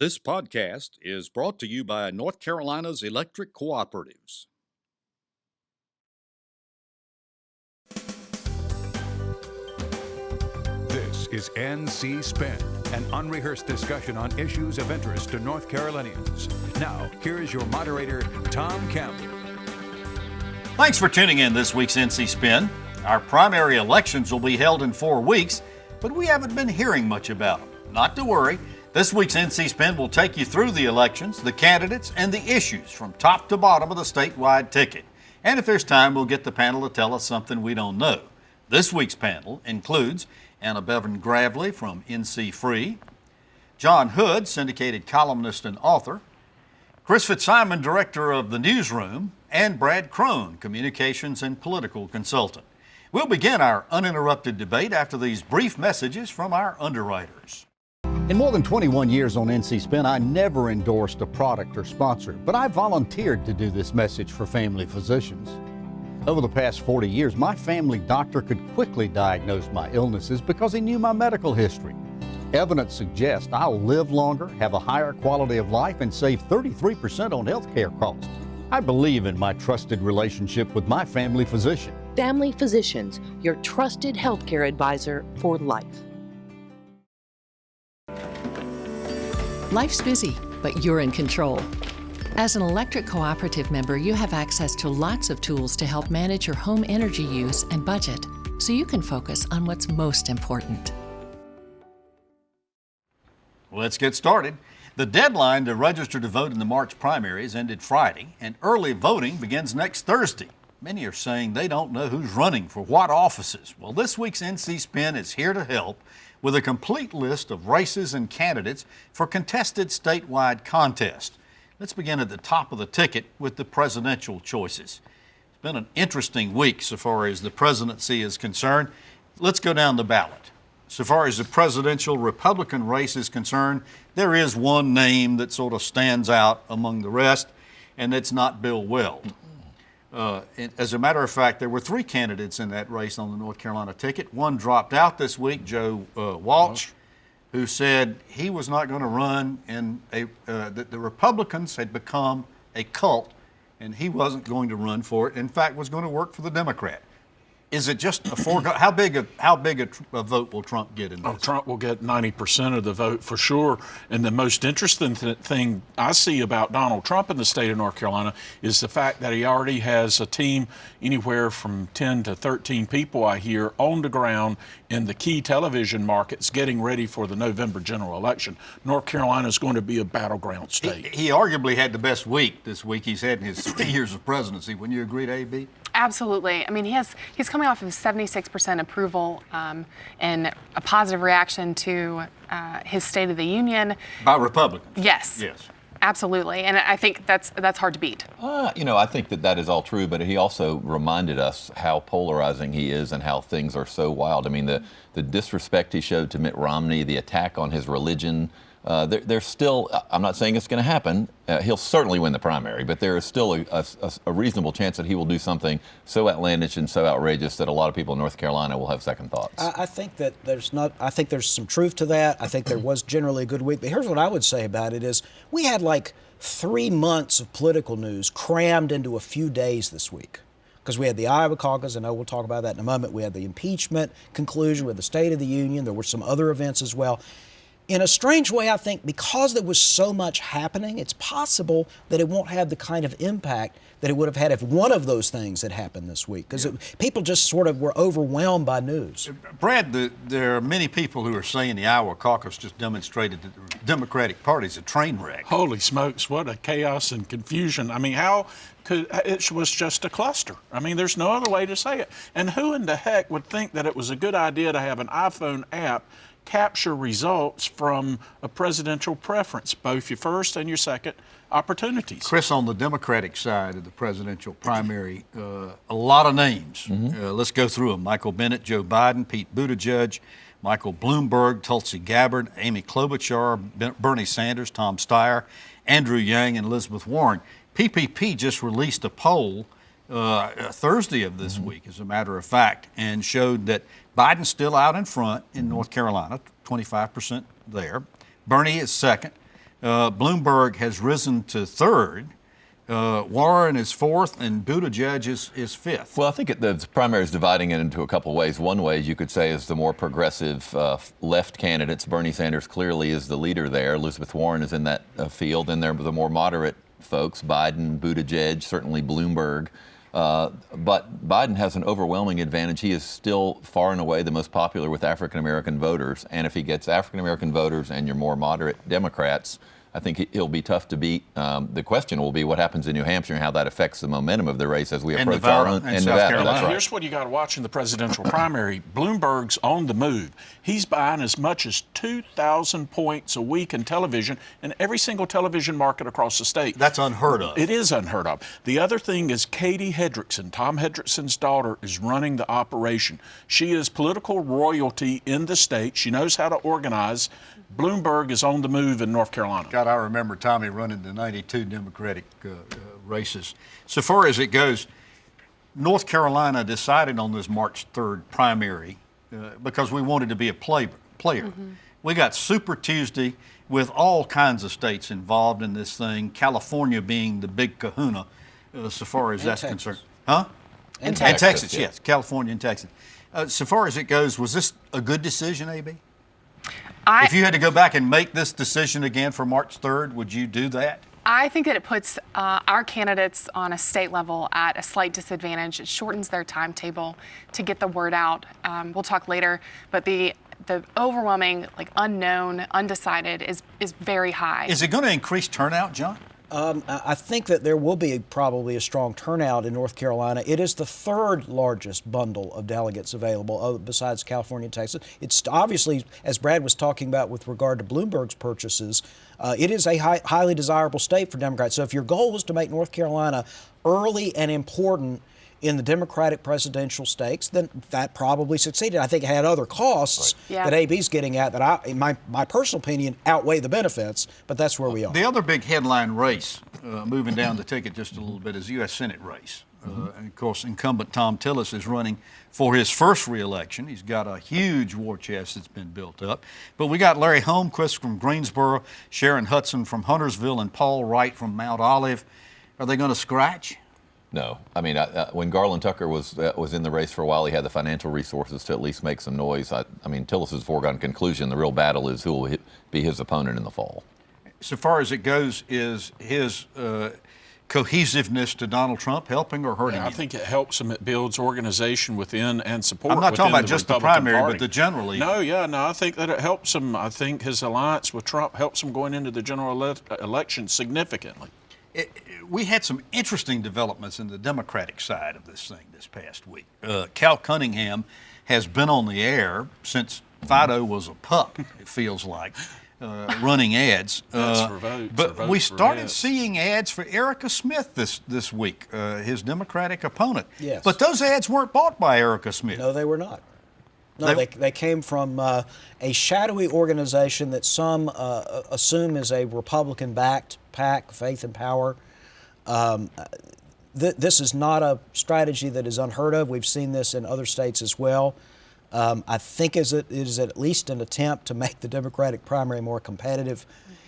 This podcast is brought to you by North Carolina's electric cooperatives. This is NC Spin, an unrehearsed discussion on issues of interest to North Carolinians. Now, here's your moderator, Tom Campbell. Thanks for tuning in this week's NC Spin. Our primary elections will be held in 4 weeks, but we haven't been hearing much about them. Not to worry. This week's NC Spin will take you through the elections, the candidates, and the issues from top to bottom of the statewide ticket. And if there's time, we'll get the panel to tell us something we don't know. This week's panel includes Anna Beavon Gravely from NC Free, John Hood, syndicated columnist and author, Chris Fitzsimon, director of the Newsroom, and Brad Crone, communications and political consultant. We'll begin our uninterrupted debate after these brief messages from our underwriters. In more than 21 years on NC Spin, I never endorsed a product or sponsor, but I volunteered to do this message for family physicians. Over the past 40 years, my family doctor could quickly diagnose my illnesses because he knew my medical history. Evidence suggests I'll live longer, have a higher quality of life, and save 33% on health care costs. I believe in my trusted relationship with my family physician. Family Physicians, your trusted healthcare advisor for life. Life's busy, but you're in control. As an electric cooperative member, you have access to lots of tools to help manage your home energy use and budget, so you can focus on what's most important. Let's get started. The deadline to register to vote in the March primaries ended Friday, and early voting begins next Thursday. Many are saying they don't know who's running for what offices. Well, this week's NC Spin is here to help with a complete list of races and candidates for contested statewide contest. Let's begin at the top of the ticket with the presidential choices. It's been an interesting week so far as the presidency is concerned. Let's go down the ballot. So far as the presidential Republican race is concerned, there is one name that sort of stands out among the rest, and it's not Bill Weld. As a matter of fact, there were 3 candidates in that race on the North Carolina ticket. One dropped out this week, Joe Walsh, who said he was not going to run, and that the Republicans had become a cult, and he wasn't going to run for it. In fact, was going to work for the Democrat. Is it just a foregone? How big a vote will Trump get in this? Trump will get 90% of the vote for sure. And the most interesting thing I see about Donald Trump in the state of North Carolina is the fact that he already has a team anywhere from 10 to 13 people, I hear, on the ground in the key television markets getting ready for the November general election. North Carolina is going to be a battleground state. He arguably had the best week this week he's had in his 3 years of presidency. Wouldn't you agree, AB? Absolutely. I mean, he's coming off of 76% approval and a positive reaction to his State of the Union. By Republicans? Yes. Yes. Absolutely. And I think that's hard to beat. I think that is all true, but he also reminded us how polarizing he is and how things are so wild. I mean, the disrespect he showed to Mitt Romney, the attack on his religion, there's still, I'm not saying it's going to happen, he'll certainly win the primary, but there is still a reasonable chance that he will do something so outlandish and so outrageous that a lot of people in North Carolina will have second thoughts. I think that I think there's some truth to that. I think there was generally a good week, but here's what I would say about it is we had like 3 months of political news crammed into a few days this week. Because we had the Iowa caucus, I know we'll talk about that in a moment. We had the impeachment conclusion with the State of the Union. There were some other events as well. In a strange way, I think because there was so much happening, it's possible that it won't have the kind of impact that it would have had if one of those things had happened this week, because people just sort of were overwhelmed by news. Brad, there are many people who are saying the Iowa caucus just demonstrated that the Democratic Party is a train wreck. Holy smokes, what a chaos and confusion. I mean, it was just a cluster. I mean, there's no other way to say it. And who in the heck would think that it was a good idea to have an iPhone app capture results from a presidential preference, both your first and your second opportunities? Chris, on the Democratic side of the presidential primary, a lot of names. Let's go through them. Michael Bennet, Joe Biden, Pete Buttigieg, Michael Bloomberg, Tulsi Gabbard, Amy Klobuchar, Bernie Sanders, Tom Steyer, Andrew Yang, and Elizabeth Warren. PPP just released a poll Thursday of this week, as a matter of fact, and showed that Biden's still out in front in North Carolina, 25% there. Bernie is second. Bloomberg has risen to third. Warren is fourth, and Buttigieg is fifth. Well, I think the primary is dividing it into a couple of ways. One way you could say is the more progressive left candidates. Bernie Sanders clearly is the leader there. Elizabeth Warren is in that field. And they're the more moderate folks, Biden, Buttigieg, certainly Bloomberg. But Biden has an overwhelming advantage. He is still far and away the most popular with African-American voters. And if he gets African-American voters and your more moderate Democrats, I think he'll be tough to beat. The question will be what happens in New Hampshire and how that affects the momentum of the race as we approach our own. And South Carolina. That's right. Here's what you got to watch in the presidential primary. Bloomberg's on the move. He's buying as much as 2,000 points a week in television in every single television market across the state. That's unheard of. It is unheard of. The other thing is Katie Hendrickson, Tom Hendrickson's daughter, is running the operation. She is political royalty in the state. She knows how to organize. Bloomberg is on the move in North Carolina. God, I remember Tommy running the 92 Democratic races. So far as it goes, North Carolina decided on this March 3rd primary because we wanted to be a player. Mm-hmm. We got Super Tuesday with all kinds of states involved in this thing, California being the big kahuna so far as that's concerned. Huh? And Texas, yes. California and Texas. So far as it goes, was this a good decision, A.B.? If you had to go back and make this decision again for March 3rd, would you do that? I think that it puts our candidates on a state level at a slight disadvantage. It shortens their timetable to get the word out. We'll talk later, but the overwhelming, unknown, undecided is very high. Is it going to increase turnout, John? I think that there will be probably a strong turnout in North Carolina. It is the third largest bundle of delegates available besides California and Texas. It's obviously, as Brad was talking about with regard to Bloomberg's purchases, it is a highly desirable state for Democrats. So if your goal was to make North Carolina early and important in the Democratic presidential stakes, then that probably succeeded. I think it had other costs that AB's getting at that, in my personal opinion, outweigh the benefits, but that's where we are. The other big headline race, moving down the ticket just a little bit, is the U.S. Senate race. And of course, incumbent Tom Tillis is running for his first reelection. He's got a huge war chest that's been built up. But we got Larry Holmquist from Greensboro, Sharon Hudson from Huntersville, and Paul Wright from Mount Olive. Are they going to scratch? No. I mean, when Garland Tucker was in the race for a while, he had the financial resources to at least make some noise. I mean, Tillis's foregone conclusion, the real battle is who will be his opponent in the fall. So far as it goes, is his cohesiveness to Donald Trump helping or hurting him? I think it helps him. It builds organization within and support. I'm not talking about just the primary, Party. but the general. No, I think that it helps him. I think his alliance with Trump helps him going into the general election significantly. We had some interesting developments in the Democratic side of this thing this past week. Cal Cunningham has been on the air since Fido was a pup, it feels like, running ads. But we started seeing ads for Erica Smith this week, his Democratic opponent. Yes. But those ads weren't bought by Erica Smith. No, they were not. No, they came from a shadowy organization that some assume is a Republican-backed PAC, Faith and Power. This is not a strategy that is unheard of. We've seen this in other states as well. I think it is at least an attempt to make the Democratic primary more competitive.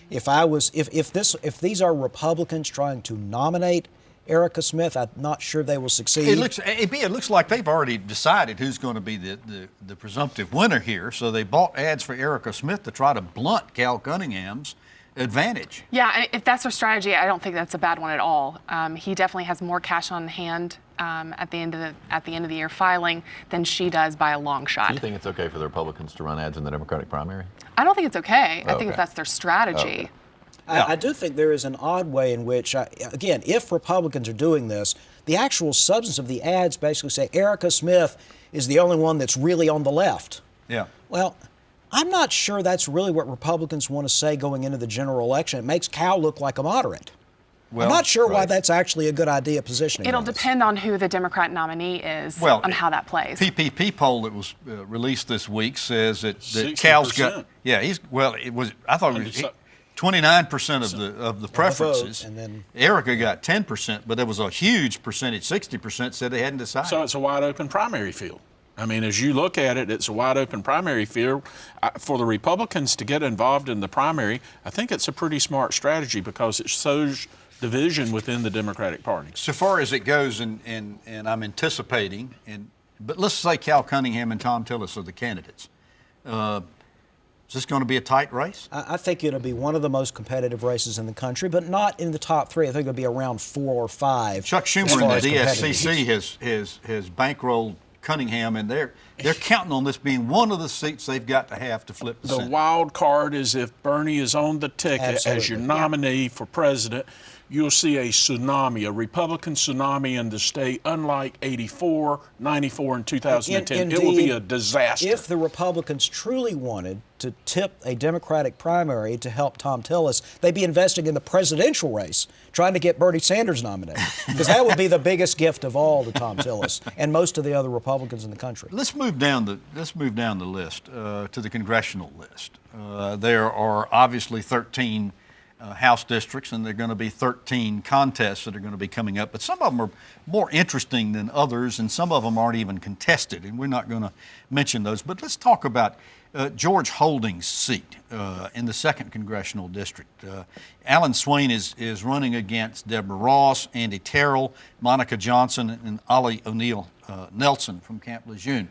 If these are Republicans trying to nominate Erica Smith, I'm not sure they will succeed. It looks like they've already decided who's going to be the presumptive winner here. So they bought ads for Erica Smith to try to blunt Cal Cunningham's advantage. Yeah, if that's their strategy, I don't think that's a bad one at all. He definitely has more cash on hand at the end of the year filing than she does by a long shot. Do you think it's okay for the Republicans to run ads in the Democratic primary? I don't think it's okay. I think that's their strategy. Okay. I do think there is an odd way in which, again, if Republicans are doing this, the actual substance of the ads basically say Erica Smith is the only one that's really on the left. Yeah. Well, I'm not sure that's really what Republicans want to say going into the general election. It makes Cal look like a moderate. Well, I'm not sure why that's actually a good idea positioning. It'll depend on who the Democrat nominee is, on how that plays. PPP poll that was released this week says that Cal's got. Yeah, I thought it was 29% of the preferences. And then Erica got 10%, but there was a huge percentage, 60% said they hadn't decided. So it's a wide open primary field. I mean, as you look at it, it's a wide open primary field. For the Republicans to get involved in the primary, I think it's a pretty smart strategy because it sows division within the Democratic Party. So far as it goes, and I'm anticipating, but let's say Cal Cunningham and Tom Tillis are the candidates. Is this going to be a tight race? I think it'll be one of the most competitive races in the country, but not in the top 3. I think it'll be around 4 or 5. Chuck Schumer in the DSCC has bankrolled Cunningham, and they're counting on this being one of the seats they've got to have to flip the Senate. Wild card is if Bernie is on the ticket as your nominee for president, you'll see a tsunami, a Republican tsunami in the state, unlike 84, 94, and 2010. Indeed, it will be a disaster. If the Republicans truly wanted to tip a Democratic primary to help Tom Tillis, they'd be investing in the presidential race, trying to get Bernie Sanders nominated, because that would be the biggest gift of all to Tom Tillis and most of the other Republicans in the country. Let's move down the list to the congressional list. There are obviously 13 House districts, and there are going to be 13 contests that are going to be coming up. But some of them are more interesting than others, and some of them aren't even contested, and we're not going to mention those. But let's talk about George Holding's seat in the 2nd Congressional District. Alan Swain is running against Deborah Ross, Andy Terrell, Monica Johnson, and Ollie O'Neill Nelson from Camp Lejeune.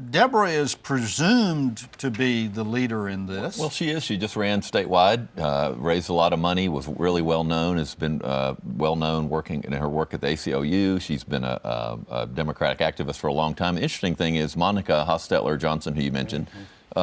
Deborah is presumed to be the leader in this. Well, she is. She just ran statewide, raised a lot of money, was really well known, has been well known working in her work at the ACLU. She's been a Democratic activist for a long time. The interesting thing is Monica Hostetler Johnson, who you mentioned,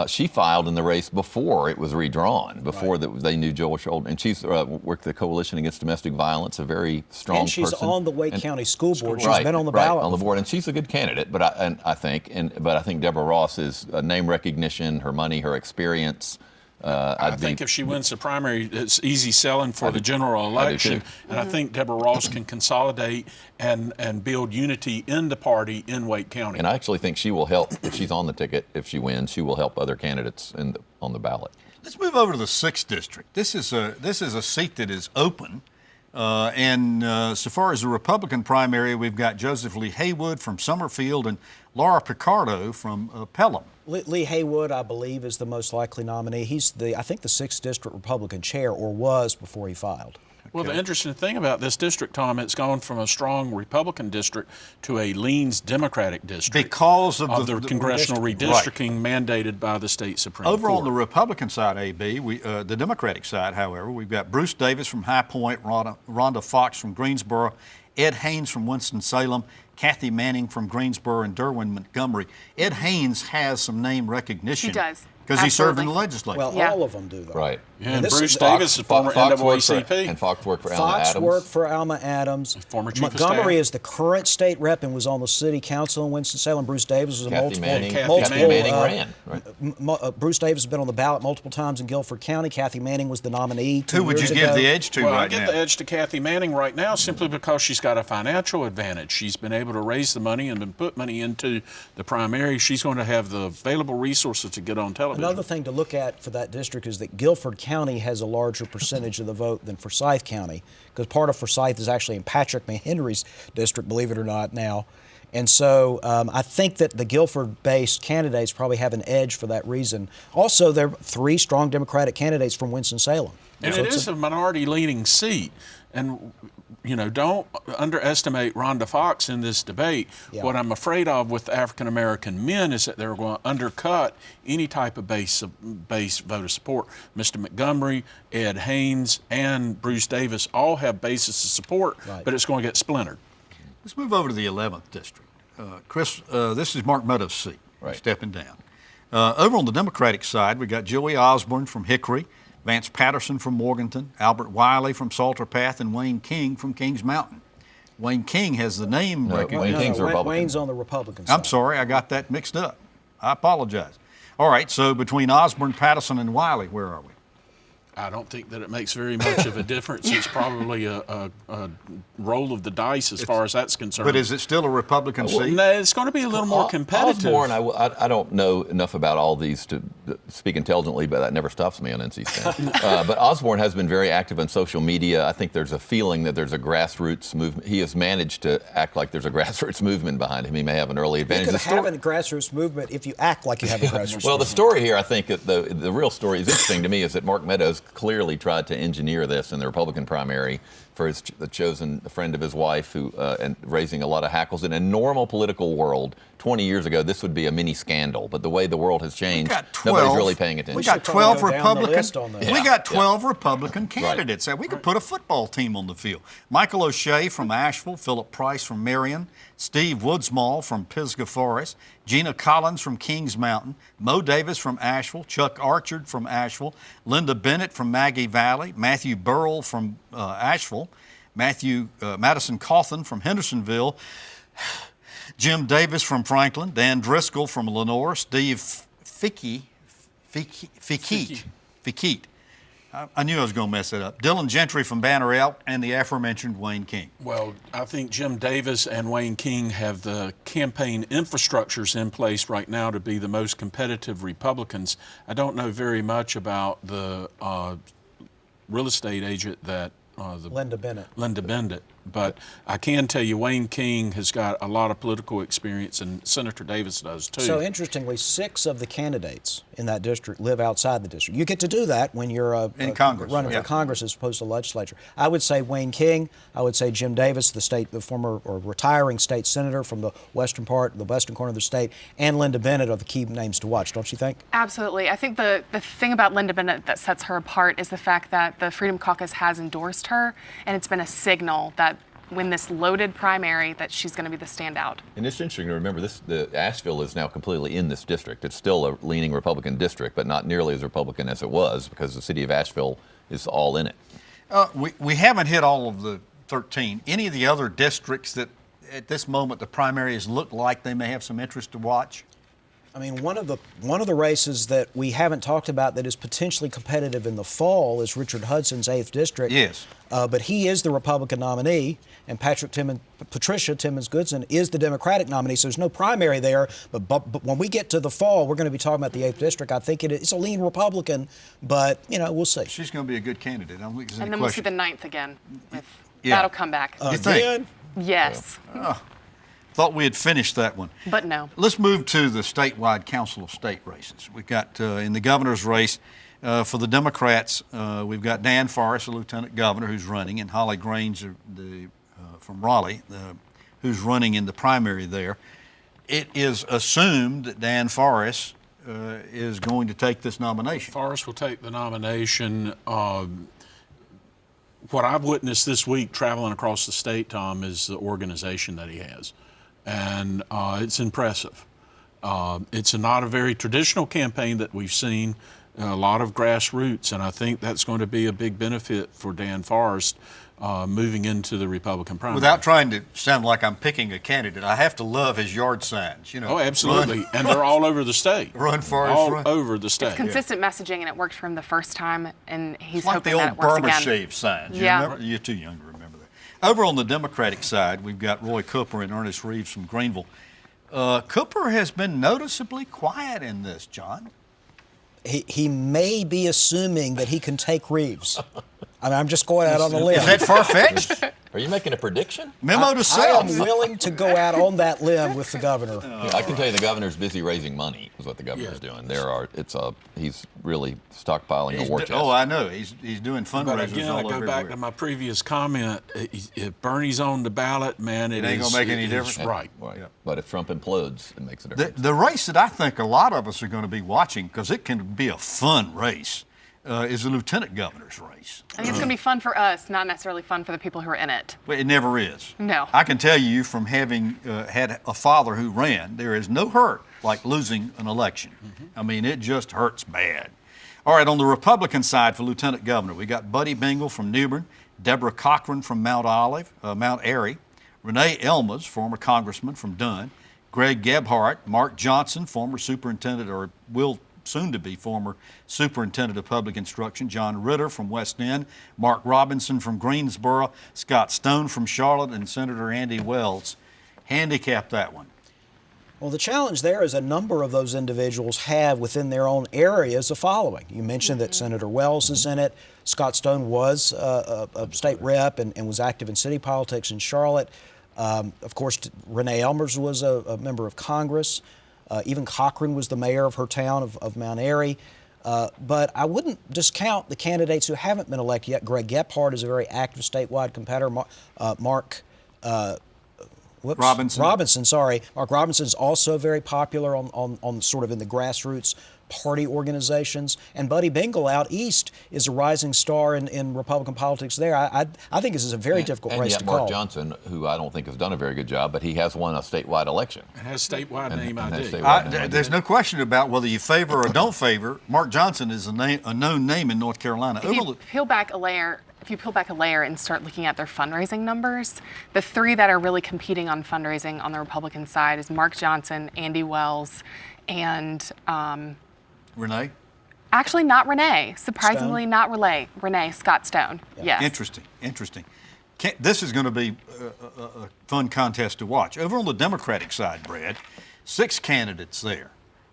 she filed in the race before it was redrawn, before they knew George Holding. And she's worked the Coalition Against Domestic Violence, a very strong person. And she's on the Wake County School Board. She's right, been on the ballot on the before. board, and she's a good candidate. But I think Deborah Ross is name recognition, her money, her experience. I think if she wins the primary, it's easy selling for the general election. And I think Deborah Ross can consolidate and build unity in the party in Wake County. And I actually think she will help, if she's on the ticket, if she wins, she will help other candidates on the ballot. Let's move over to the 6th District. This is a seat that is open. So far as the Republican primary, we've got Joseph Lee Haywood from Summerfield and Laura Picardo from Pelham. Lee Haywood, I believe, is the most likely nominee. He's I think the 6th District Republican chair, or was before he filed. Well, the interesting thing about this district, Tom, it's gone from a strong Republican district to a leans Democratic district because of the congressional redistricting mandated by the state Supreme Court. Over on the Republican side, AB, the Democratic side, however, we've got Bruce Davis from High Point, Rhonda Fox from Greensboro, Ed Haynes from Winston-Salem, Kathy Manning from Greensboro, and Derwin Montgomery. Ed Haynes has some name recognition. He does. Because he served in the legislature. Well, all of them do, though. Right. Yeah, and Bruce Davis is former NAACP. And Fox worked for Alma Adams. Fox worked for Alma Adams. Former chief Montgomery of is the current state rep and was on the city council in Winston-Salem. Bruce Davis was Kathy Manning ran. Right. Bruce Davis has been on the ballot multiple times in Guilford County. Kathy Manning was the nominee 2 Who would years you ago. give the edge to Well, right now? I get the edge to Kathy Manning right now simply because she's got a financial advantage. She's been able to raise the money and put money into the primary. She's going to have the available resources to get on television. Another thing to look at for that district is that Guilford County has a larger percentage of the vote than Forsyth County, because part of Forsyth is actually in Patrick McHenry's district, believe it or not, now. And so I think that the Guilford-based candidates probably have an edge for that reason. Also, there are 3 strong Democratic candidates from Winston-Salem. And it is a minority-leading seat. And, you know, don't underestimate Rhonda Fox in this debate. Yeah. What I'm afraid of with African-American men is that they're going to undercut any type of base voter support. Mr. Montgomery, Ed Haynes, and Bruce Davis all have bases of support, but it's going to get splintered. Let's move over to the 11th District. Chris, this is Mark Meadows' seat, stepping down. Over on the Democratic side, we got Joey Osborne from Hickory, Vance Patterson from Morganton, Albert Wiley from Salter Path, and Wayne King from Kings Mountain. Wayne King has the name recognition. Wayne King's a Republican. Wayne's on the Republican side. I'm sorry, I got that mixed up. I apologize. All right, so between Osborne, Patterson, and Wiley, where are we? I don't think that it makes very much of a difference. It's probably a roll of the dice as far as that's concerned. But is it still a Republican seat? No, it's going to be a little more competitive. Osborne, I don't know enough about all these to speak intelligently, but that never stops me on NC Spin. But Osborne has been very active on social media. I think there's a feeling that there's a grassroots movement. He has managed to act like there's a grassroots movement behind him. He may have an early advantage. You could have a grassroots movement if you act like you have a grassroots movement. Well, the story here, I think, the real story is interesting to me is that Mark Meadows clearly tried to engineer this in the Republican primary for his chosen friend of his wife, who and raising a lot of hackles. In a normal political world, 20 years ago, this would be a mini scandal. But the way the world has changed, nobody's really paying attention. We got 12 Republican. We got 12 Republican candidates. Right. We could put a football team on the field. Michael O'Shea from Asheville, Philip Price from Marion, Steve Woodsmall from Pisgah Forest, Gina Collins from Kings Mountain, Mo Davis from Asheville, Chuck Archard from Asheville, Linda Bennett from Maggie Valley, Matthew Burrell from Asheville, Madison Cawthon from Hendersonville, Jim Davis from Franklin, Dan Driscoll from Lenore, Steve Fickete. I knew I was going to mess it up. Dylan Gentry from Banner Elk, and the aforementioned Wayne King. Well, I think Jim Davis and Wayne King have the campaign infrastructures in place right now to be the most competitive Republicans. I don't know very much about the real estate agent that Linda Bennett. But I can tell you Wayne King has got a lot of political experience, and Senator Davis does too. So interestingly, 6 of the candidates in that district live outside the district. You get to do that when you're in Congress, running for Congress as opposed to legislature. I would say Wayne King. I would say Jim Davis, the former or retiring state senator from the western corner of the state, and Linda Bennett are the key names to watch, don't you think? Absolutely. I think the thing about Linda Bennett that sets her apart is the fact that the Freedom Caucus has endorsed her, and it's been a signal that when this loaded primary that she's going to be the standout. And it's interesting to remember the Asheville is now completely in this district. It's still a leaning Republican district, but not nearly as Republican as it was because the city of Asheville is all in it. We haven't hit all of the 13. Any of the other districts that at this moment the primaries look like they may have some interest to watch? I mean, one of the races that we haven't talked about that is potentially competitive in the fall is Richard Hudson's 8th district. Yes. But he is the Republican nominee, and Patricia Timmons-Goodson is the Democratic nominee. So there's no primary there. But when we get to the fall, we're going to be talking about the 8th district. I think it's a lean Republican, but we'll see. She's going to be a good candidate. I don't think there's any and then question. We'll see the 9th again. That'll come back. You think? Yes. Thought we had finished that one. But no. Let's move to the statewide Council of State races. We've got in the governor's race for the Democrats, we've got Dan Forrest, the lieutenant governor, who's running, and Holly Grange from Raleigh, who's running in the primary there. It is assumed that Dan Forrest is going to take this nomination. Forrest will take the nomination. What I've witnessed this week traveling across the state, Tom, is the organization that he has. And it's impressive. It's not a very traditional campaign that we've seen, a lot of grassroots, and I think that's going to be a big benefit for Dan Forrest moving into the Republican primary. Without trying to sound like I'm picking a candidate, I have to love his yard signs. Oh, absolutely. And they're all over the state. Run, Forrest, all run. over the state. It's consistent messaging, and it worked for him the first time, and he's it's like hoping the that old it works barber again. shave signs. Yeah. Remember? You're too young to remember that. Over on the Democratic side, we've got Roy Cooper and Ernest Reeves from Greenville. Cooper has been noticeably quiet in this, John. He may be assuming that he can take Reeves. I mean, I'm just going out on a limb. Is that far-fetched? Are you making a prediction? Memo to I self. am willing to go out on that limb with the governor. I can tell you the governor's busy raising money is what the governor's doing. He's really stockpiling a war chest. Oh, I know. He's doing fundraisers But again, all I over go back everywhere. to my previous comment. If Bernie's on the ballot, man, It ain't gonna make any difference. Right. Yeah. But if Trump implodes, it makes a difference. The race that I think a lot of us are going to be watching, because it can be a fun race, is the lieutenant governor's race. I think it's going to be fun for us, not necessarily fun for the people who are in it. But it never is. No. I can tell you from having had a father who ran, there is no hurt like losing an election. I mean, it just hurts bad. All right, on the Republican side for lieutenant governor, we got Buddy Bingle from New Bern, Deborah Cochran from Mount Airy, Renee Elmas, former congressman from Dunn, Greg Gebhardt, Mark Johnson, former superintendent or will soon-to-be former superintendent of public instruction, John Ritter from West End, Mark Robinson from Greensboro, Scott Stone from Charlotte, and Senator Andy Wells. Handicap that one. Well, the challenge there is a number of those individuals have within their own areas the following. You mentioned that Senator Wells is in it. Scott Stone was a state rep and was active in city politics in Charlotte. Of course, Renee Elmers was a member of Congress. Even Cochran was the mayor of her town of Mount Airy. But I wouldn't discount the candidates who haven't been elected yet. Greg Gephardt is a very active statewide competitor. Mark Robinson, sorry. Mark Robinson is also very popular on sort of in the grassroots party organizations. And Buddy Bingle out east is a rising star in Republican politics there. I think this is a very difficult race to call. Mark Johnson, who I don't think has done a very good job, but he has won a statewide election. It has statewide name ID. There's no question about whether you favor or don't favor. Mark Johnson is a known name in North Carolina. If you peel back a layer and start looking at their fundraising numbers, the three that are really competing on fundraising on the Republican side is Mark Johnson, Andy Wells, and Renee? Actually, not Renee. Surprisingly, not Renee. Scott Stone. Yeah. Yes. Interesting. This is going to be a fun contest to watch. Over on the Democratic side, Brad, 6 candidates there.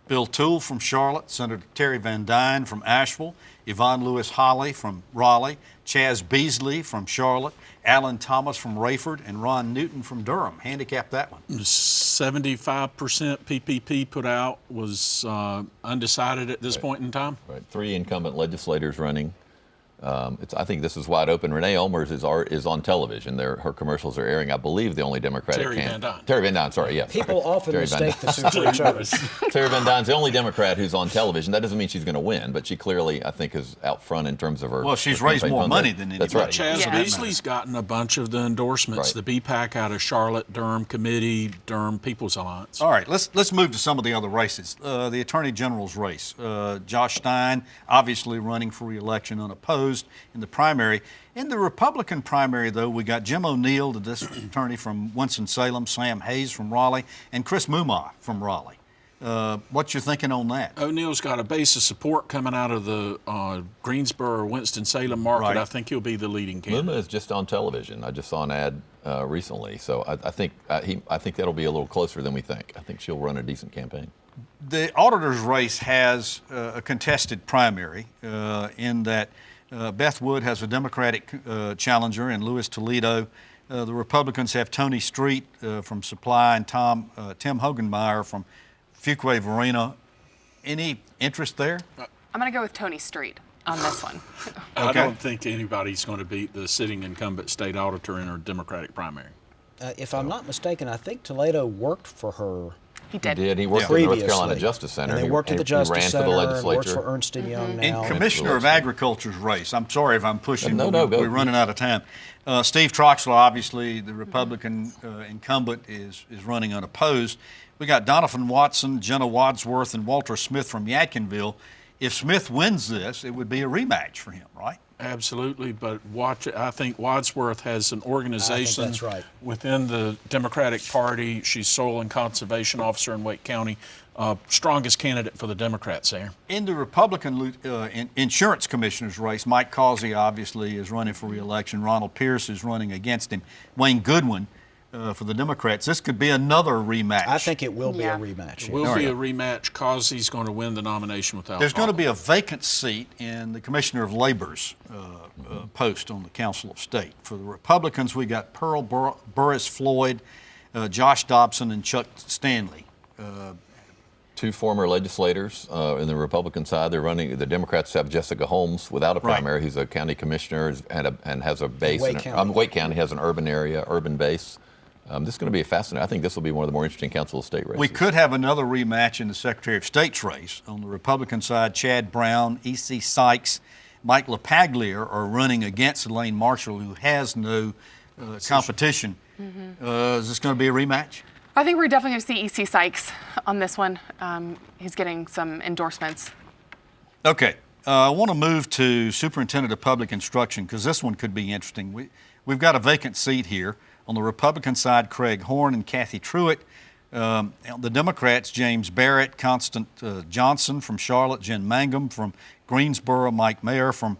Bill Toole from Charlotte, Senator Terry Van Dyne from Asheville, Yvonne Lewis Holley from Raleigh, Chaz Beasley from Charlotte, Alan Thomas from Rayford, and Ron Newton from Durham. Handicap that one. 75% PPP put out was undecided at this point in time. Right. 3 incumbent legislators running. I think this is wide open. Renee Elmers is on television. Her commercials are airing. I believe the only Democratic candidate. Terry Van Dyne, sorry, yes. People often mistake the two for each other. Terry Van Dyne's the only Democrat who's on television. That doesn't mean she's going to win, but she clearly, I think, is out front in terms of her. Well, she's raised more money than anybody. That's right. Chaz Beasley's gotten a bunch of the endorsements. Right. The BPAC out of Charlotte, Durham Committee, Durham People's Alliance. All right, let's move to some of the other races. The Attorney General's race. Josh Stein, obviously running for re-election unopposed in the primary. In the Republican primary, though, we got Jim O'Neill, the district attorney from Winston-Salem, Sam Hayes from Raleigh, and Chris Mumma from Raleigh. What you thinking on that? O'Neill's got a base of support coming out of the Greensboro, Winston-Salem market. Right. I think he'll be the leading candidate. Mumma is just on television. I just saw an ad recently, so I think that'll be a little closer than we think. I think she'll run a decent campaign. The auditor's race has a contested primary in that Beth Wood has a Democratic challenger in Louis Toledo. The Republicans have Tony Street from Supply and Tim Hogenmeyer from Fuquay-Varina. Any interest there? I'm going to go with Tony Street on this one. I don't think anybody's going to beat the sitting incumbent state auditor in her Democratic primary. If I'm not mistaken, I think Toledo worked for her. He did. He worked at the North Carolina Justice Center. And they worked at the Justice Center. He ran for the legislature. Works for Ernst & Young now. In Commissioner of Agriculture's race, I'm sorry if I'm pushing. No, we're running out of time. Steve Troxler, obviously, the Republican incumbent, is running unopposed. We got Donovan Watson, Jenna Wadsworth, and Walter Smith from Yadkinville. If Smith wins this, it would be a rematch for him, right? Absolutely, but I think Wadsworth has an organization that's right. within the Democratic Party. She's soil and conservation officer in Wake County. Strongest candidate for the Democrats there. In the Republican insurance commissioner's race, Mike Causey obviously is running for re-election. Ronald Pierce is running against him. Wayne Goodwin for the Democrats. This could be another rematch. I think it will be a rematch. It will be a rematch. Causey's going to win the nomination without There's going to be a vacant seat in the Commissioner of Labor's post on the Council of State. For the Republicans, we got Pearl Burris Floyd, Josh Dobson, and Chuck Stanley. 2 former legislators in the Republican side. They're running. The Democrats have Jessica Holmes without a primary, who's a county commissioner and has a base. Wake County has an urban base. This is going to be fascinating. I think this will be one of the more interesting Council of State races. We could have another rematch in the Secretary of State's race. On the Republican side, Chad Brown, E.C. Sykes, Mike LaPaglia are running against Elaine Marshall, who has no competition. Is this going to be a rematch? I think we're definitely going to see E.C. Sykes on this one. He's getting some endorsements. Okay. I want to move to Superintendent of Public Instruction because this one could be interesting. We've got a vacant seat here. On the Republican side, Craig Horn and Kathy Truitt. The Democrats, James Barrett, Constant Johnson from Charlotte, Jen Mangum from Greensboro, Mike Meyer from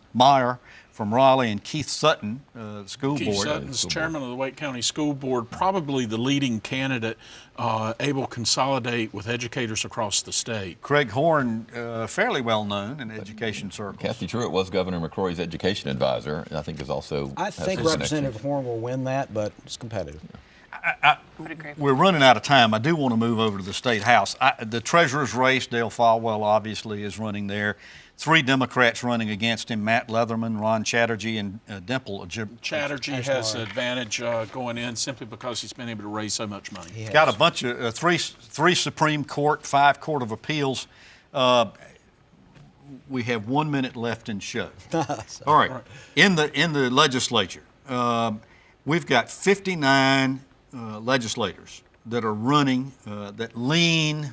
Raleigh, and Keith Sutton, school Keith board. Sutton's chairman of the Wake County School Board, probably the leading candidate able to consolidate with educators across the state. Craig Horn, fairly well known in education circles. Kathy Truitt was Governor McCrory's education advisor, and I think is also. I think Representative Horn will win that, but it's competitive. We're running out of time. I do want to move over to the State House. The treasurer's race, Dale Falwell obviously is running there. 3 Democrats running against him: Matt Leatherman, Ron Chatterjee, and Dimple. Chatterjee has an advantage going in simply because he's been able to raise so much money. He's got a bunch of three Supreme Court, 5 Court of Appeals. We have 1 minute left in show. All right. In the legislature, we've got 59 legislators that are running that lean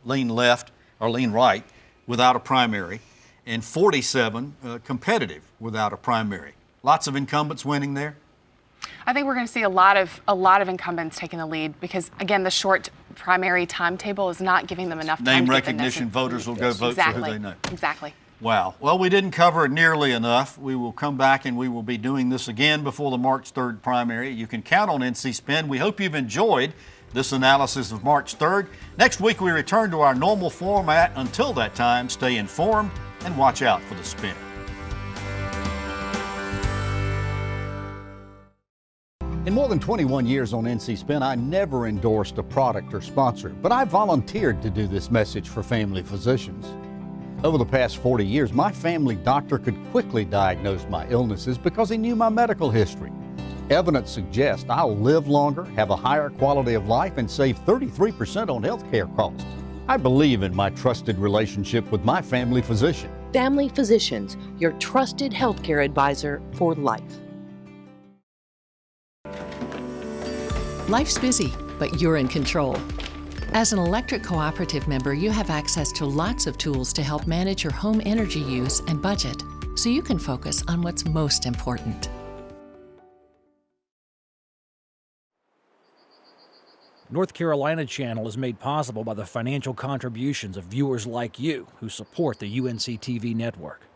left or lean right without a primary, and 47 competitive without a primary. Lots of incumbents winning there. I think we're going to see a lot of incumbents taking the lead because, again, the short primary timetable is not giving them enough time Name to recognition, voters will go vote for who they know. Exactly. Wow. Well, we didn't cover it nearly enough. We will come back and we will be doing this again before the March 3rd primary. You can count on NC Spin. We hope you've enjoyed this analysis of March 3rd. Next week, we return to our normal format. Until that time, stay informed and watch out for the spin. In more than 21 years on NC Spin, I never endorsed a product or sponsor, but I volunteered to do this message for family physicians. Over the past 40 years, my family doctor could quickly diagnose my illnesses because he knew my medical history. Evidence suggests I'll live longer, have a higher quality of life, and save 33% on health care costs. I believe in my trusted relationship with my family physician. Family Physicians, your trusted healthcare advisor for life. Life's busy, but you're in control. As an electric cooperative member, you have access to lots of tools to help manage your home energy use and budget, so you can focus on what's most important. North Carolina Channel is made possible by the financial contributions of viewers like you who support the UNC TV network.